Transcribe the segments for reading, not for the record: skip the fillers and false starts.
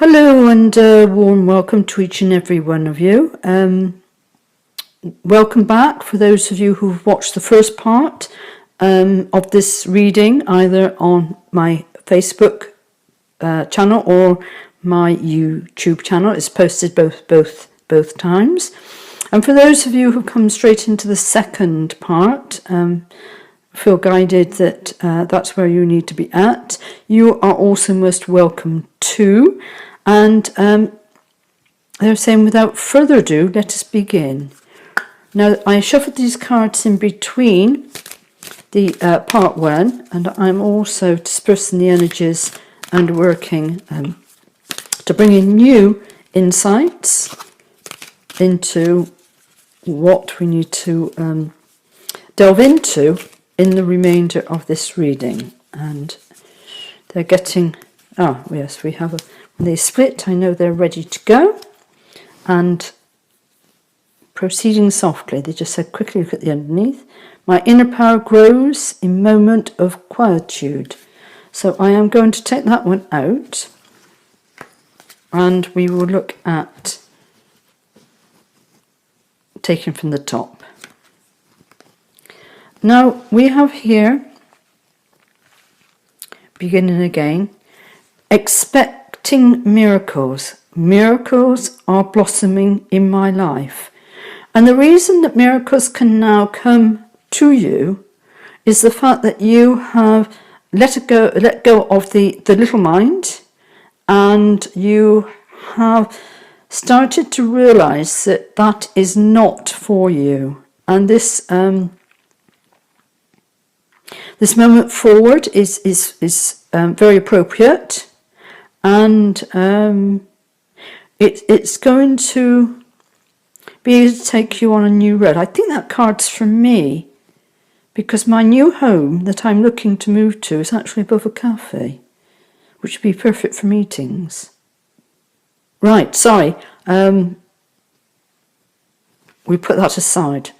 Hello and a warm welcome to each and every one of you. Welcome back for those of you who've watched the first part of this reading, either on my Facebook channel or my YouTube channel. It's posted both times. And for those of you who come straight into the second part, feel guided that that's where you need to be at. You are also most welcome too. And they're saying, without further ado, let us begin. Now, I shuffled these cards in between the part one, and I'm also dispersing the energies and working to bring in new insights into what we need to delve into in the remainder of this reading. And they're getting, yes, we have when they split, I know they're ready to go. And proceeding softly, they just said, quickly look at the underneath. My inner power grows in moment of quietude. So I am going to take that one out, and we will look at taking from the top. Now we have here, beginning again, expecting miracles. Miracles are blossoming in my life. And the reason that miracles can now come to you is the fact that you have let go of the little mind, and you have started to realize that that is not for you. And this this moment forward is very appropriate, and it's going to be able to take you on a new road. I think that card's for me, because my new home that I'm looking to move to is actually above a cafe, which would be perfect for meetings. Right, sorry, we put that aside.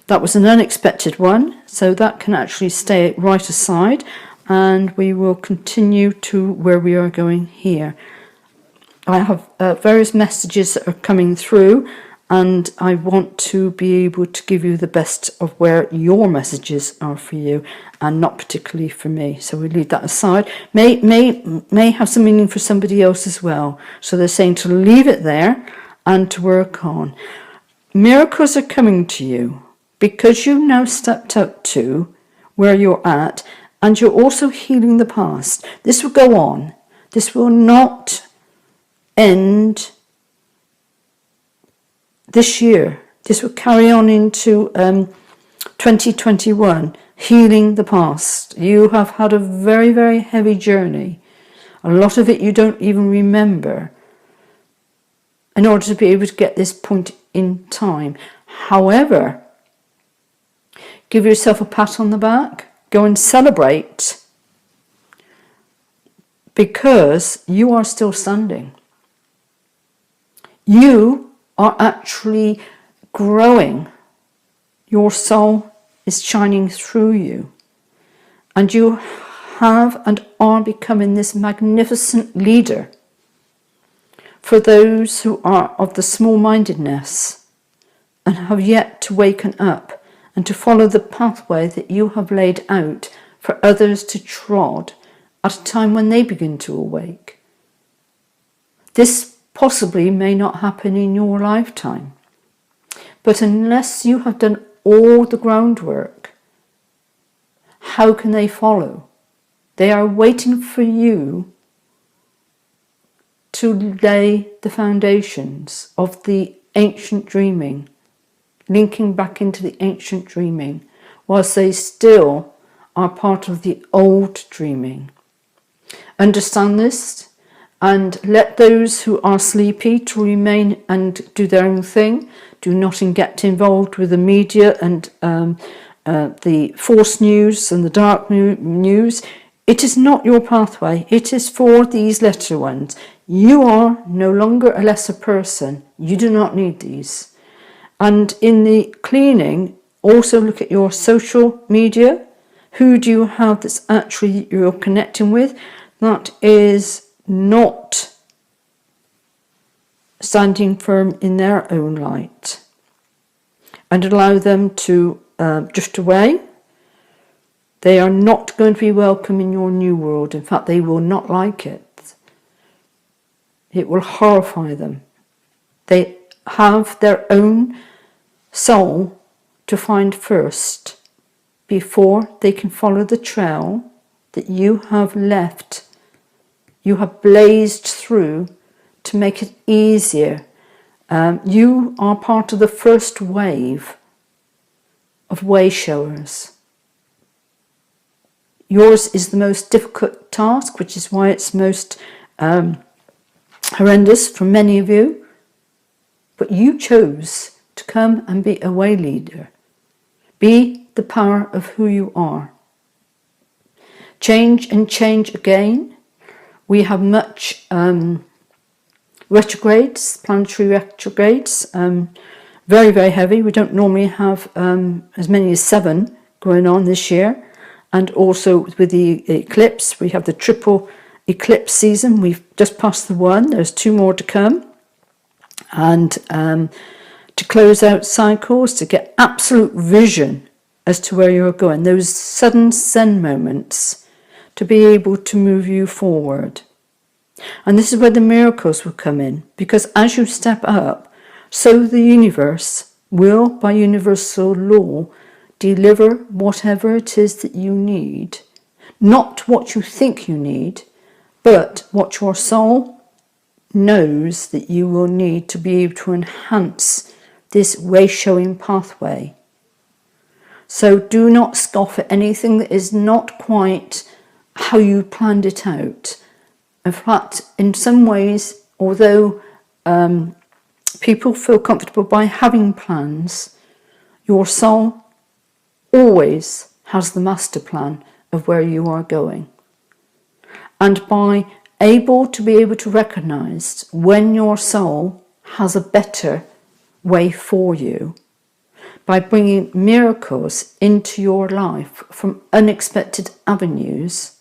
That was an unexpected one, so that can actually stay right aside, and we will continue to where we are going here. I have various messages that are coming through, and I want to be able to give you the best of where your messages are for you, and not particularly for me. So we leave that aside. May have some meaning for somebody else as well. So they're saying to leave it there and to work on. Miracles are coming to you because you've now stepped up to where you're at, and you're also healing the past. This will go on. This will not end this year. This will carry on into 2021, healing the past. You have had a very, very heavy journey. A lot of it you don't even remember, in order to be able to get this point in time. However, give yourself a pat on the back. Go and celebrate, because you are still standing. You are actually growing. Your soul is shining through you, and you have and are becoming this magnificent leader for those who are of the small-mindedness and have yet to waken up and to follow the pathway that you have laid out for others to trod at a time when they begin to awake. This possibly may not happen in your lifetime, but unless you have done all the groundwork, how can they follow? They are waiting for you to lay the foundations of the ancient dreaming, linking back into the ancient dreaming, whilst they still are part of the old dreaming. Understand this, and let those who are sleepy to remain and do their own thing. Do not get involved with the media and the false news and the dark news. It is not your pathway. It is for these lesser ones. You are no longer a lesser person. You do not need these. And in the cleaning, also look at your social media. Who do you have that's actually you're connecting with? That is not standing firm in their own light, and allow them to drift away. They are not going to be welcome in your new world. In fact, they will not like it. It will horrify them. They have their own soul to find first before they can follow the trail that you have left, you have blazed through to make it easier. You are part of the first wave of way showers. Yours is the most difficult task, which is why it's most horrendous for many of you. But you chose to come and be a way leader. Be the power of who you are. Change and change again. We have much retrogrades, planetary retrogrades, very, very heavy. We don't normally have as many as 7 going on this year. And also with the eclipse, we have the triple eclipse season. We've just passed the 1. There's 2 more to come. And to close out cycles, to get absolute vision as to where you're going. Those sudden Zen moments to be able to move you forward. And this is where the miracles will come in. Because as you step up, so the universe will, by universal law, deliver whatever it is that you need. Not what you think you need, but what your soul knows that you will need to be able to enhance this way-showing pathway. So do not scoff at anything that is not quite how you planned it out. In fact, in some ways, although people feel comfortable by having plans, your soul always has the master plan of where you are going. And by able to recognize when your soul has a better way for you, by bringing miracles into your life from unexpected avenues,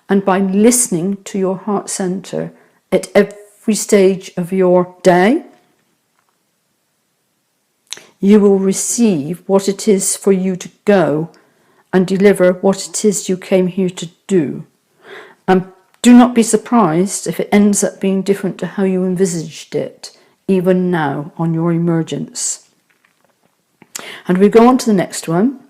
and by listening to your heart center at every stage of your day, you will receive what it is for you to go and deliver what it is you came here to do. And do not be surprised if it ends up being different to how you envisaged it, even now on your emergence. And we go on to the next one.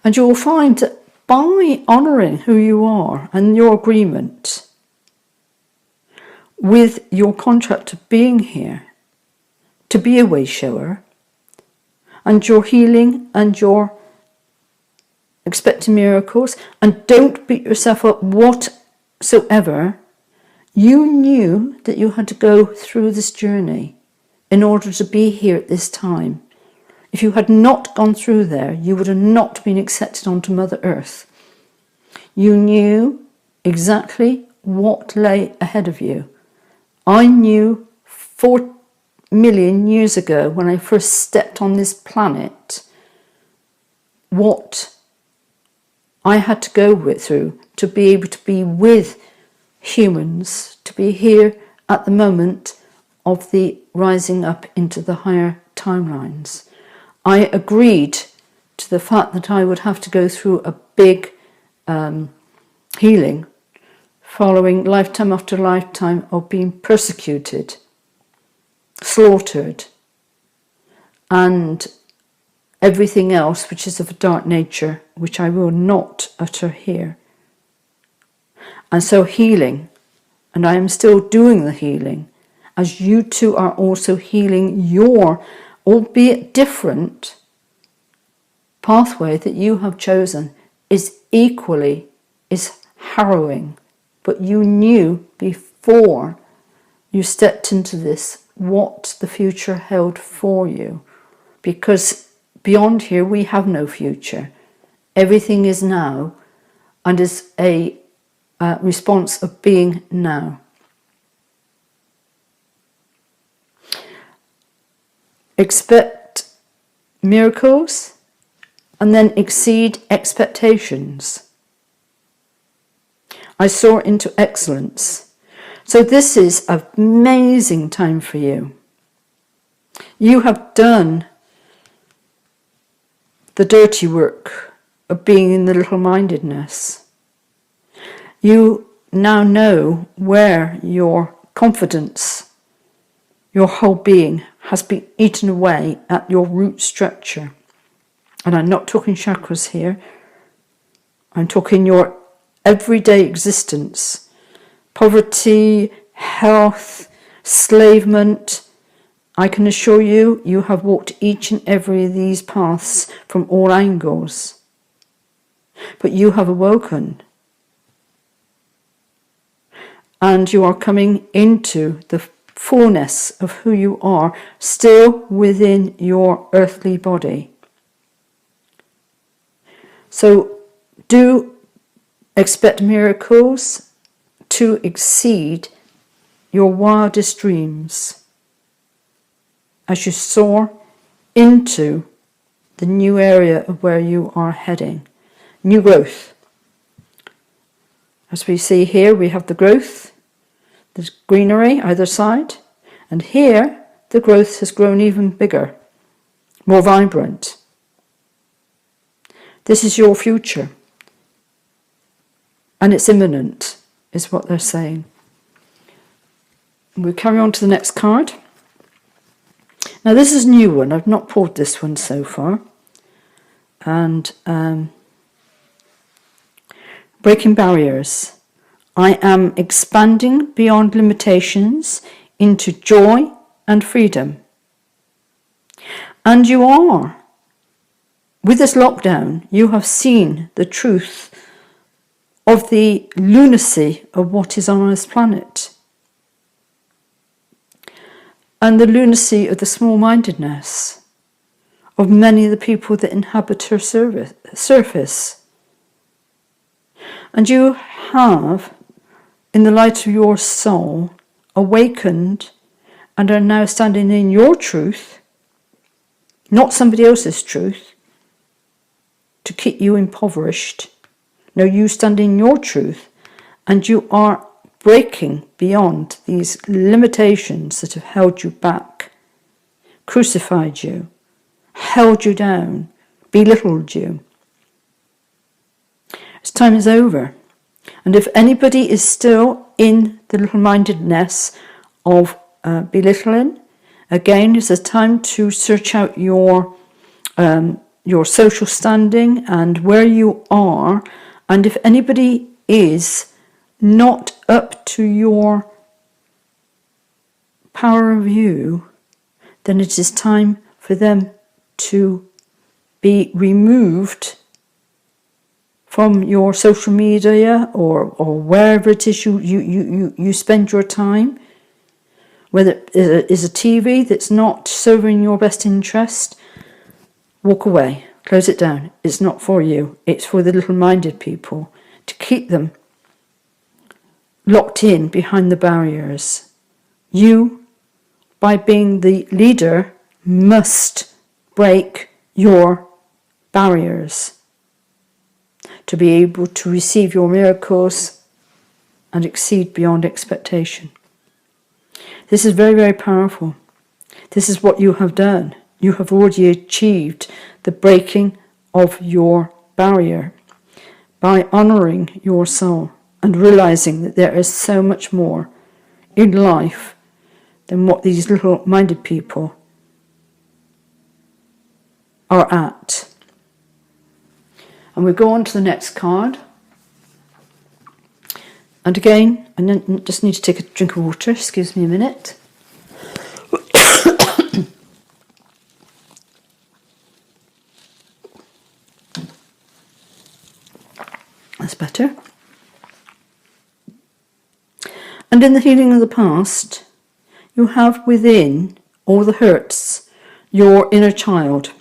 And you will find that by honouring who you are and your agreement with your contract of being here, to be a way shower, and your healing and your expecting miracles, and don't beat yourself up whatsoever, you knew that you had to go through this journey in order to be here at this time. If you had not gone through there, you would have not been accepted onto Mother Earth. You knew exactly what lay ahead of you. I knew 4 million years ago, when I first stepped on this planet, what I had to go through to be able to be with humans, to be here at the moment of the rising up into the higher timelines. I agreed to the fact that I would have to go through a big healing following lifetime after lifetime of being persecuted, slaughtered, and everything else which is of a dark nature, which I will not utter here. And so healing, and I am still doing the healing, as you two are also healing your, albeit different, pathway that you have chosen, is harrowing. But you knew before you stepped into this what the future held for you. Because beyond here we have no future. Everything is now, and is a response of being now. Expect miracles and then exceed expectations. I soar into excellence. So this is an amazing time for you. You have done the dirty work of being in the little-mindedness. You now know where your confidence, your whole being, has been eaten away at your root structure. And I'm not talking chakras here. I'm talking your everyday existence. Poverty, health, enslavement. I can assure you, you have walked each and every of these paths from all angles. But you have awoken. And you are coming into the fullness of who you are, still within your earthly body. So do expect miracles to exceed your wildest dreams as you soar into the new area of where you are heading. New growth. As we see here, we have the growth. There's greenery either side. And here, the growth has grown even bigger, more vibrant. This is your future. And it's imminent, is what they're saying. We'll carry on to the next card. Now this is a new one. I've not pulled this one so far. And breaking barriers. I am expanding beyond limitations into joy and freedom. And you are. With this lockdown, you have seen the truth of the lunacy of what is on this planet. And the lunacy of the small-mindedness of many of the people that inhabit her surface. And you have, in the light of your soul, awakened and are now standing in your truth, not somebody else's truth, to keep you impoverished. No, you stand in your truth, and you are breaking beyond these limitations that have held you back, crucified you, held you down, belittled you. Its time is over. And if anybody is still in the little-mindedness of belittling, again, it's a time to search out your social standing and where you are. And if anybody is not up to your power of view, then it is time for them to be removed from your social media or wherever it is you spend your time. Whether it is a TV that's not serving your best interest, walk away, close it down. It's not for you. It's for the little-minded people, to keep them locked in behind the barriers. You, by being the leader, must break your barriers to be able to receive your miracles and exceed beyond expectation. This is very, very powerful. This is what you have done. You have already achieved the breaking of your barrier by honouring your soul and realising that there is so much more in life than what these little-minded people are at. And we go on to the next card. And again, I just need to take a drink of water. Excuse me a minute. That's better. And in the healing of the past, you have within all the hurts your inner child.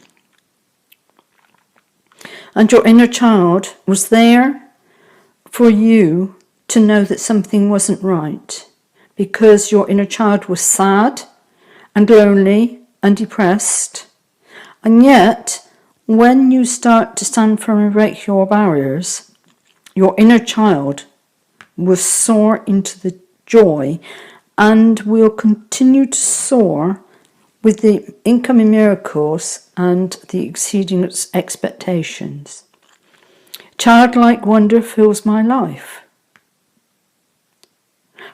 And your inner child was there for you to know that something wasn't right, because your inner child was sad and lonely and depressed. And yet, when you start to stand firm and break your barriers, your inner child will soar into the joy, and will continue to soar with the incoming miracles and the exceeding expectations. Childlike wonder fills my life.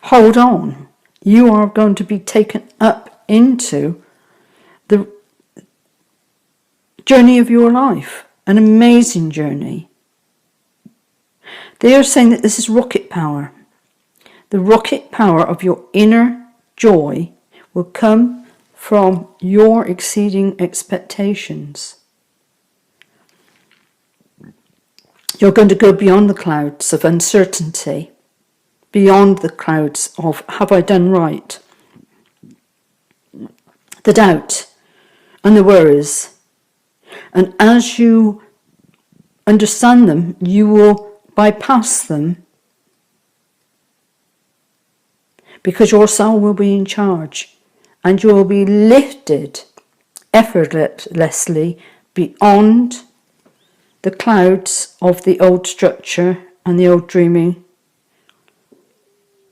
Hold on. You are going to be taken up into the journey of your life, an amazing journey. They are saying that this is rocket power. The rocket power of your inner joy will come from your exceeding expectations. You're going to go beyond the clouds of uncertainty, beyond the clouds of have I done right, the doubt and the worries. And as you understand them, you will bypass them, because your soul will be in charge and you will be lifted effortlessly beyond the clouds of the old structure and the old dreaming,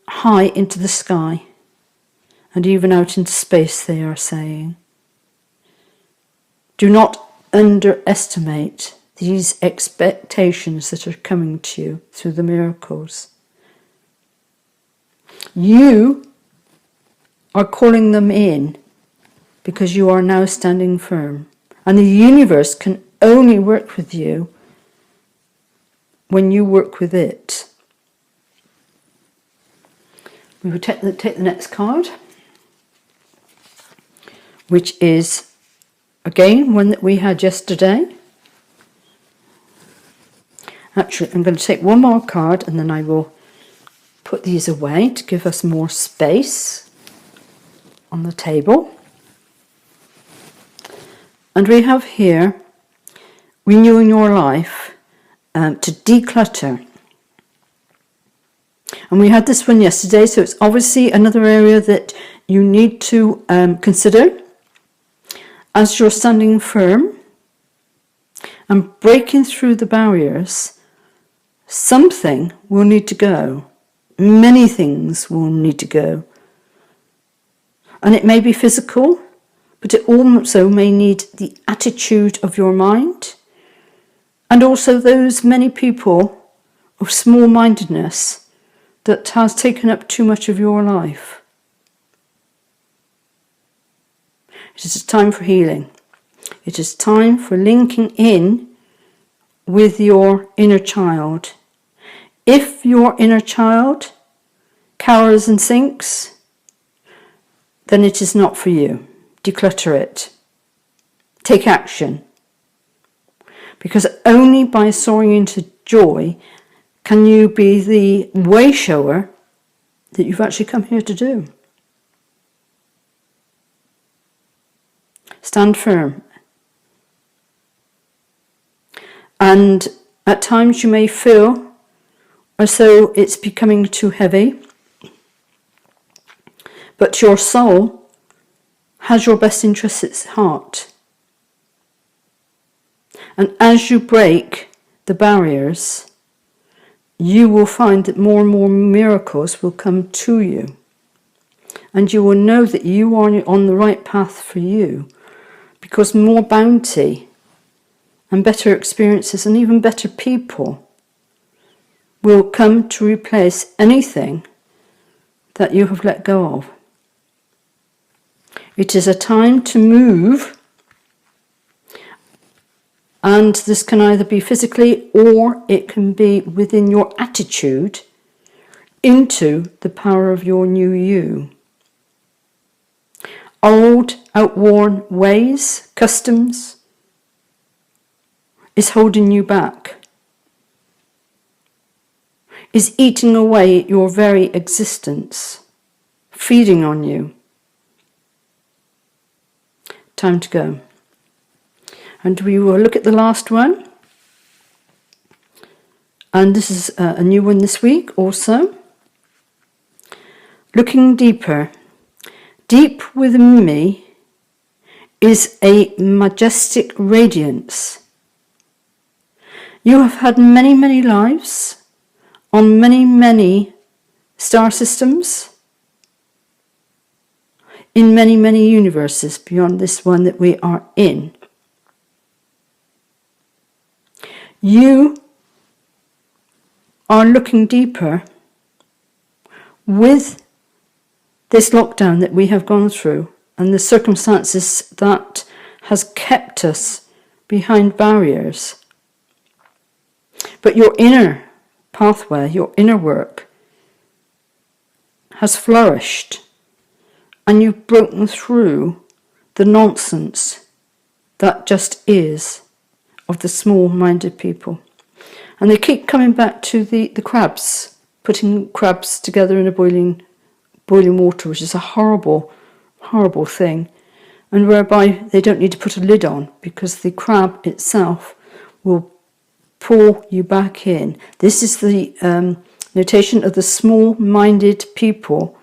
high into the sky and even out into space, they are saying. Do not underestimate these expectations that are coming to you through the miracles. You are calling them in because you are now standing firm. And the universe can only work with you when you work with it. We will take the next card, which is, again, one that we had yesterday. Actually, I'm going to take one more card and then I will put these away to give us more space on the table. And we have here, renewing your life to declutter. And we had this one yesterday, so it's obviously another area that you need to consider as you're standing firm and breaking through the barriers. Something will need to go. Many things will need to go. And it may be physical, but it also may need the attitude of your mind, and also those many people of small-mindedness that has taken up too much of your life. It is a time for healing. It is time for linking in with your inner child. If your inner child cowers and sinks, then it is not for you. Declutter it. Take action. Because only by soaring into joy can you be the way shower that you've actually come here to do. Stand firm. And at times you may feel as though it's becoming too heavy, but your soul has your best interests at heart. And as you break the barriers, you will find that more and more miracles will come to you. And you will know that you are on the right path for you, because more bounty and better experiences and even better people will come to replace anything that you have let go of. It is a time to move, and this can either be physically or it can be within your attitude into the power of your new you. Old, outworn ways, customs is holding you back, is eating away at your very existence, feeding on you. Time to go. And we will look at the last one. And this is a new one this week also. Looking deeper. Deep within me is a majestic radiance. You have had many, many lives on many, many star systems in many, many universes beyond this one that we are in. You are looking deeper with this lockdown that we have gone through and the circumstances that has kept us behind barriers. But your inner pathway, your inner work has flourished, and you've broken through the nonsense that just is of the small-minded people. And they keep coming back to the crabs, putting crabs together in a boiling water, which is a horrible, horrible thing, and whereby they don't need to put a lid on because the crab itself will pull you back in. This is the notation of the small-minded people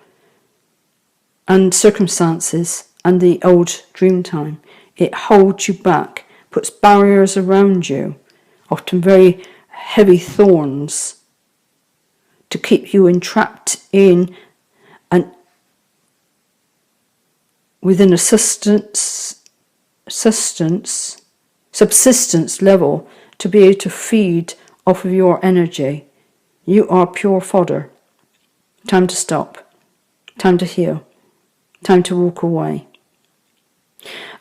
and circumstances and the old dream time. It holds you back, puts barriers around you, often very heavy thorns, to keep you entrapped in and within a subsistence level to be able to feed off of your energy. You are pure fodder. Time to stop. Time to heal. Time to walk away.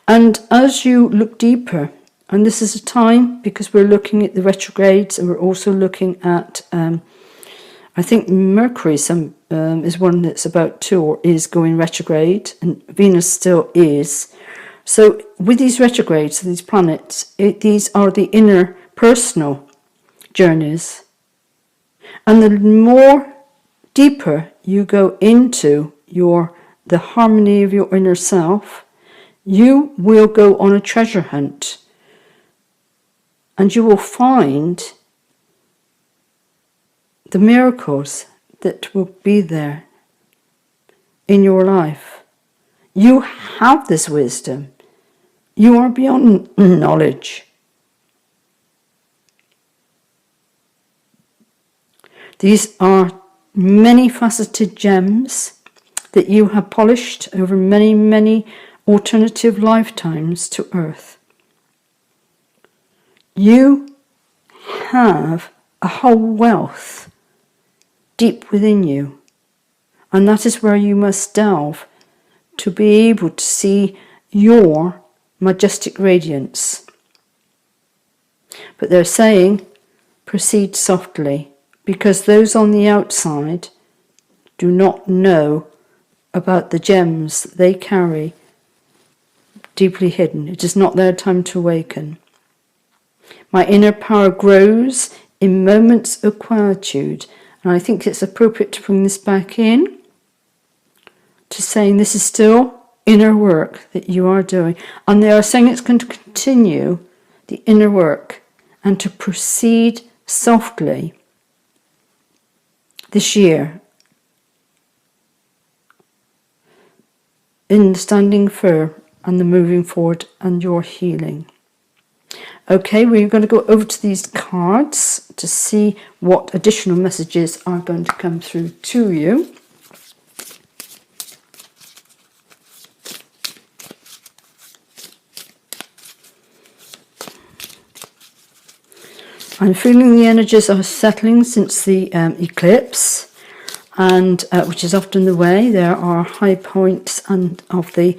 And as you look deeper, and this is a time because we're looking at the retrogrades and we're also looking at, I think Mercury is one that's about to or is going retrograde, and Venus still is. So with these retrogrades, these planets, these are the inner personal journeys. And the more deeper you go into the harmony of your inner self, you will go on a treasure hunt. And you will find the miracles that will be there in your life. You have this wisdom. You are beyond knowledge. These are many faceted gems that you have polished over many, many alternative lifetimes to Earth. You have a whole wealth deep within you, and that is where you must delve to be able to see your majestic radiance. But they're saying, proceed softly, because those on the outside do not know about the gems they carry deeply hidden. It is not their time to awaken. My inner power grows in moments of quietude, and I think it's appropriate to bring this back in to saying this is still inner work that you are doing, and they are saying it's going to continue the inner work and to proceed softly this year in the standing firm and the moving forward and your healing. Okay, we're going to go over to these cards to see what additional messages are going to come through to you. I'm feeling the energies are settling since the eclipse, and which is often the way. There are high points and of the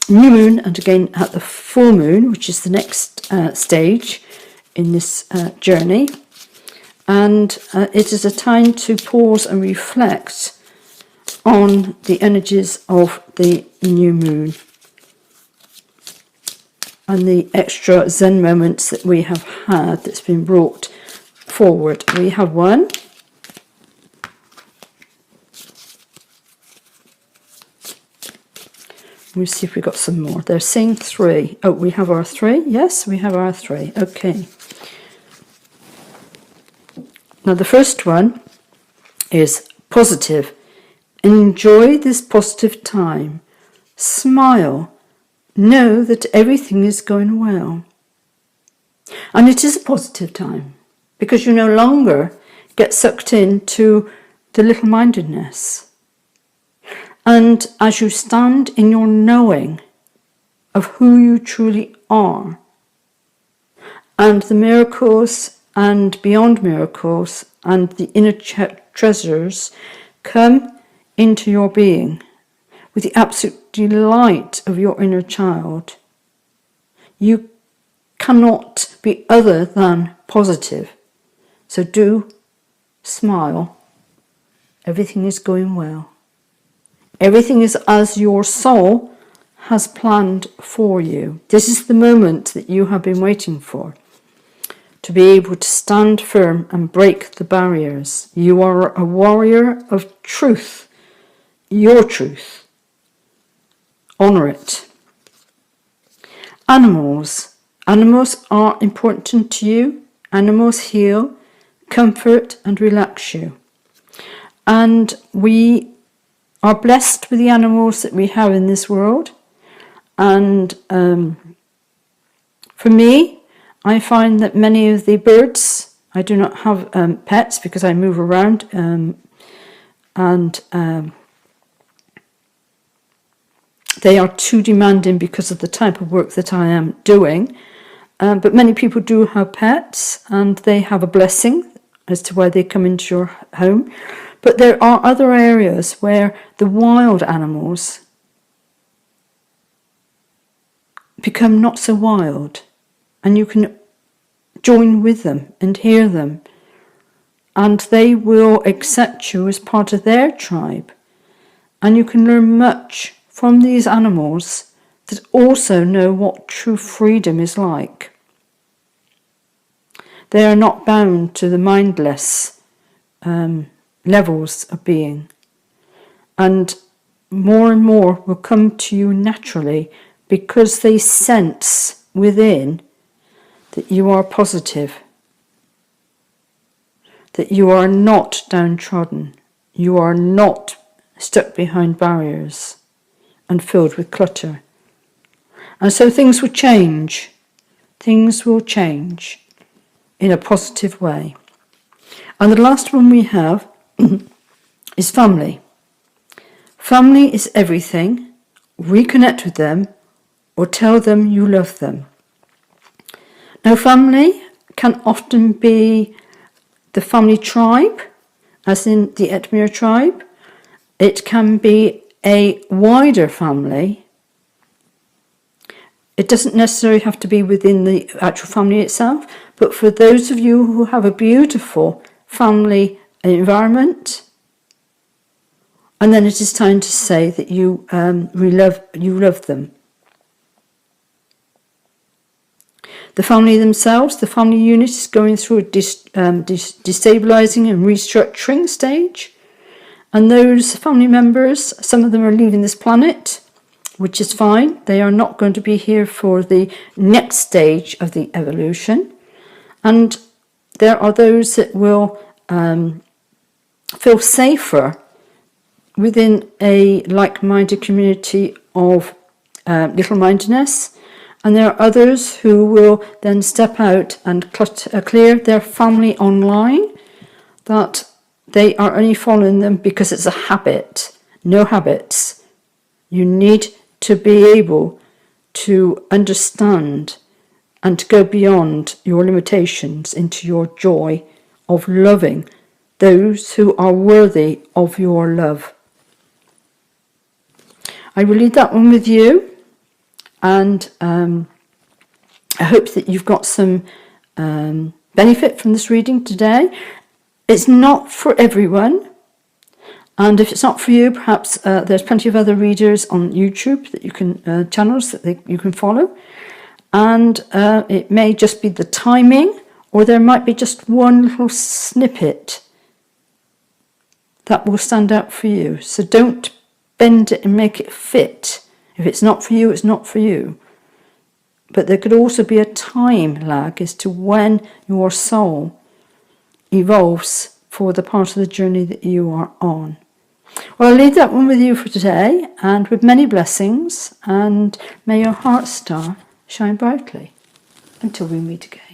new moon, and again at the full moon, which is the next stage in this journey. And it is a time to pause and reflect on the energies of the new moon and the extra Zen moments that we have had that's been brought forward. We have one. We'll see if we've got some more. They're saying 3. Oh, we have our 3. Yes, we have our 3. Okay. Now the first one is positive. Enjoy this positive time. Smile. Know that everything is going well. And it is a positive time because you no longer get sucked into the little-mindedness. And as you stand in your knowing of who you truly are, and the miracles and beyond miracles and the inner treasures come into your being with the absolute delight of your inner child, you cannot be other than positive. So do smile. Everything is going well. Everything is as your soul has planned for you. This is the moment that you have been waiting for, to be able to stand firm and break the barriers. You are a warrior of truth, your truth. Honour it. Animals. Animals are important to you. Animals heal, comfort and relax you. And we are blessed with the animals that we have in this world. And for me, I find that many of the birds, I do not have pets because I move around, they are too demanding because of the type of work that I am doing. But many people do have pets, and they have a blessing as to why they come into your home. But there are other areas where the wild animals become not so wild, and you can join with them and hear them, and they will accept you as part of their tribe, and you can learn much from these animals that also know what true freedom is like. They are not bound to the mindless levels of being, and more will come to you naturally because they sense within that you are positive, that you are not downtrodden, you are not stuck behind barriers and filled with clutter. And so things will change. Things will change in a positive way. And the last one we have is family. Family is everything. Reconnect with them or tell them you love them. Now, family can often be the family tribe, as in the Edmure tribe. It can be a wider family. It doesn't necessarily have to be within the actual family itself, but for those of you who have a beautiful family environment, and then it is time to say that you love them. The family themselves, the family unit is going through a destabilizing and restructuring stage. And those family members, some of them are leaving this planet, which is fine. They are not going to be here for the next stage of the evolution. And there are those that will feel safer within a like-minded community of little-mindedness. And there are others who will then step out and clear their family online, that they are only following them because it's a habit. No habits. You need to be able to understand and to go beyond your limitations into your joy of loving those who are worthy of your love. I will leave that one with you, and I hope that you've got some benefit from this reading today. It's not for everyone, and if it's not for you, perhaps there's plenty of other readers on YouTube that you can channels that you can follow, and it may just be the timing, or there might be just one little snippet that will stand out for you. So don't bend it and make it fit. If it's not for you, it's not for you. But there could also be a time lag as to when your soul evolves for the part of the journey that you are on. Well, I'll leave that one with you for today, and with many blessings, and may your heart star shine brightly until we meet again.